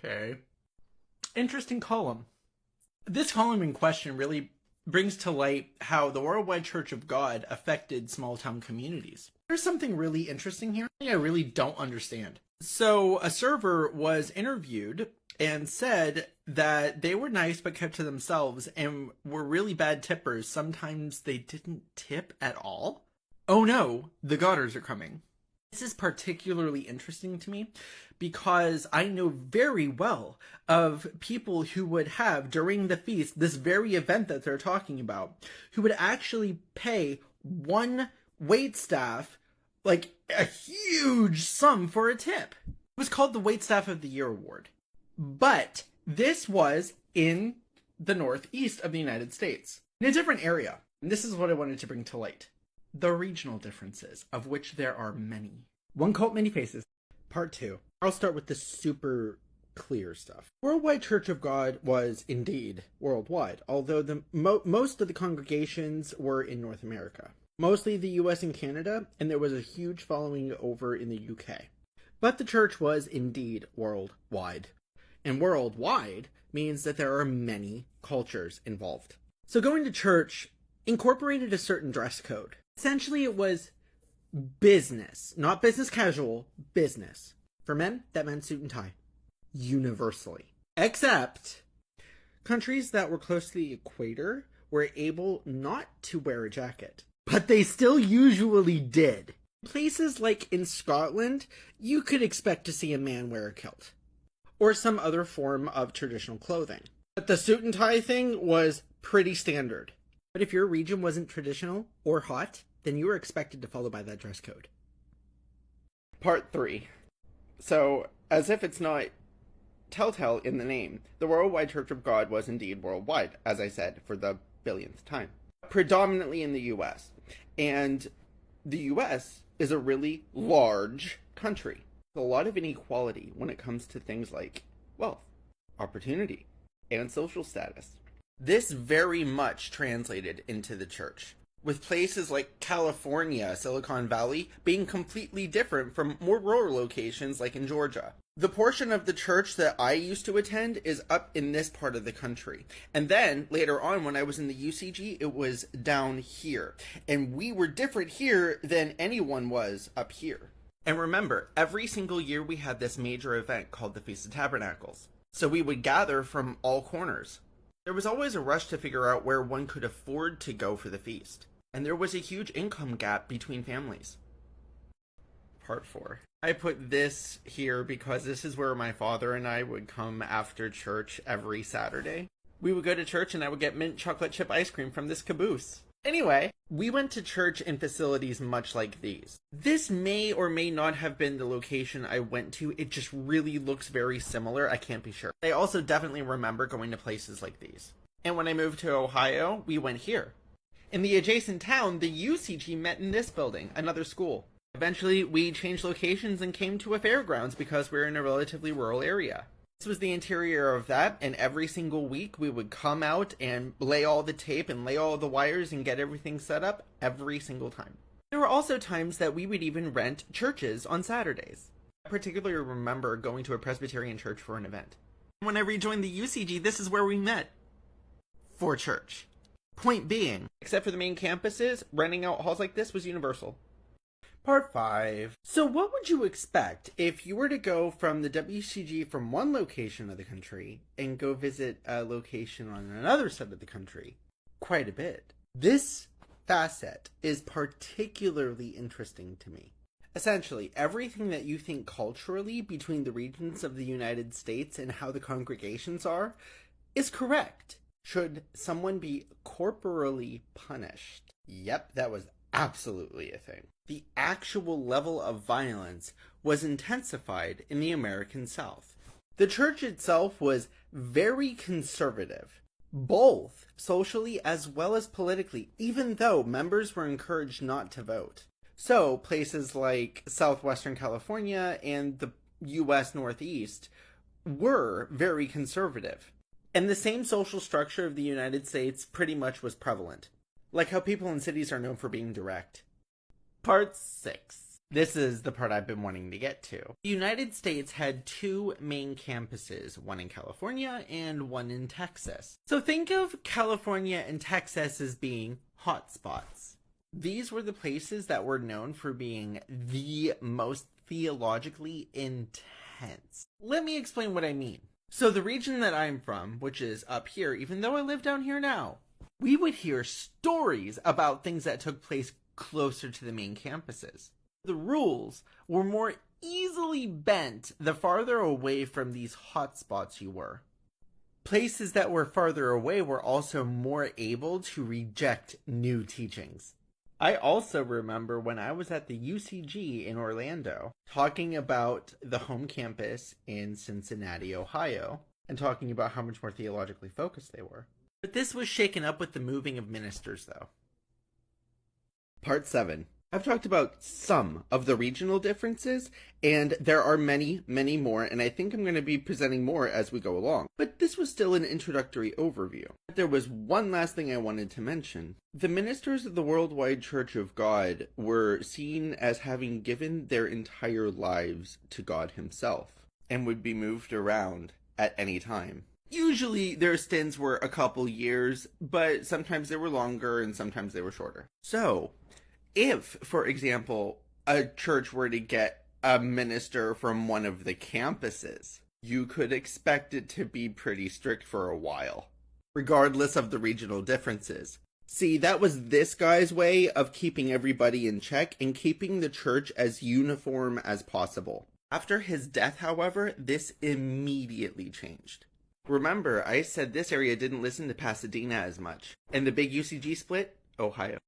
Okay. Interesting column. This column in question really brings to light how the Worldwide Church of God affected small town communities. There's something really interesting here I really don't understand. So a server was interviewed and said that they were nice but kept to themselves and were really bad tippers. Sometimes they didn't tip at all. Oh no, the Godders are coming. This is particularly interesting to me because I know very well of people who would have, during the feast, this very event that they're talking about, who would actually pay one waitstaff like a huge sum for a tip. It was called the Waitstaff of the Year Award. But this was in the northeast of the United States, in a different area. And this is what I wanted to bring to light. The regional differences, of which there are many. One Cult, Many Faces, Part 2. I'll start with the super clear stuff. Worldwide Church of God was indeed worldwide, although the most of the congregations were in North America. Mostly the US and Canada, and there was a huge following over in the UK. But the church was indeed worldwide. And worldwide means that there are many cultures involved. So going to church incorporated a certain dress code. Essentially, it was business, not business casual, business. For men, that meant suit and tie. Universally. Except countries that were close to the equator were able not to wear a jacket. But they still usually did. Places like in Scotland, you could expect to see a man wear a kilt. Or some other form of traditional clothing. But the suit and tie thing was pretty standard. But if your region wasn't traditional or hot, then you were expected to follow by that dress code. Part 3. So, as if it's not telltale in the name, the Worldwide Church of God was indeed worldwide, as I said, for the billionth time. Predominantly in the US. And the US is a really large country. There's a lot of inequality when it comes to things like wealth, opportunity, and social status. This very much translated into the church, with places like California, Silicon Valley, being completely different from more rural locations like in Georgia. The portion of the church that I used to attend is up in this part of the country. And then, later on, when I was in the UCG, it was down here. And we were different here than anyone was up here. And remember, every single year we had this major event called the Feast of Tabernacles. So we would gather from all corners. There was always a rush to figure out where one could afford to go for the feast. And there was a huge income gap between families. Part 4. I put this here because this is where my father and I would come after church every Saturday. We would go to church and I would get mint chocolate chip ice cream from this caboose. Anyway, we went to church in facilities much like these. This may or may not have been the location I went to. It just really looks very similar. I can't be sure. I also definitely remember going to places like these. And when I moved to Ohio, we went here. In the adjacent town, the UCG met in this building, another school. Eventually, we changed locations and came to a fairgrounds because we're in a relatively rural area. This was the interior of that, and every single week we would come out and lay all the tape and lay all the wires and get everything set up every single time. There were also times that we would even rent churches on Saturdays. I particularly remember going to a Presbyterian church for an event. When I rejoined the UCG, this is where we met. For church. Point being, except for the main campuses, renting out halls like this was universal. Part 5. So what would you expect if you were to go from the WCG from one location of the country and go visit a location on another side of the country? Quite a bit. This facet is particularly interesting to me. Essentially, everything that you think culturally between the regions of the United States and how the congregations are is correct. Should someone be corporally punished? Yep, that was absolutely a thing. The actual level of violence was intensified in the American South. The church itself was very conservative, both socially as well as politically, even though members were encouraged not to vote. So places like Southwestern California and the US Northeast were very conservative. And the same social structure of the United States pretty much was prevalent. Like how people in cities are known for being direct. Part 6. This is the part I've been wanting to get to. The United States had two main campuses, one in California and one in Texas. So think of California and Texas as being hotspots. These were the places that were known for being the most theologically intense. Let me explain what I mean. So the region that I'm from, which is up here, even though I live down here now, we would hear stories about things that took place closer to the main campuses. The rules were more easily bent the farther away from these hotspots you were. Places that were farther away were also more able to reject new teachings. I also remember when I was at the WCG in Orlando, talking about the home campus in Cincinnati, Ohio, and talking about how much more theologically focused they were. But this was shaken up with the moving of ministers, though. Part 7. I've talked about some of the regional differences, and there are many, many more, and I think I'm going to be presenting more as we go along. But this was still an introductory overview. There was one last thing I wanted to mention. The ministers of the Worldwide Church of God were seen as having given their entire lives to God himself, and would be moved around at any time. Usually their stints were a couple years, but sometimes they were longer and sometimes they were shorter. So, if, for example, a church were to get a minister from one of the campuses, you could expect it to be pretty strict for a while, regardless of the regional differences. See, that was this guy's way of keeping everybody in check and keeping the church as uniform as possible. After his death, however, this immediately changed. Remember, I said this area didn't listen to Pasadena as much, and the big UCG split? Ohio.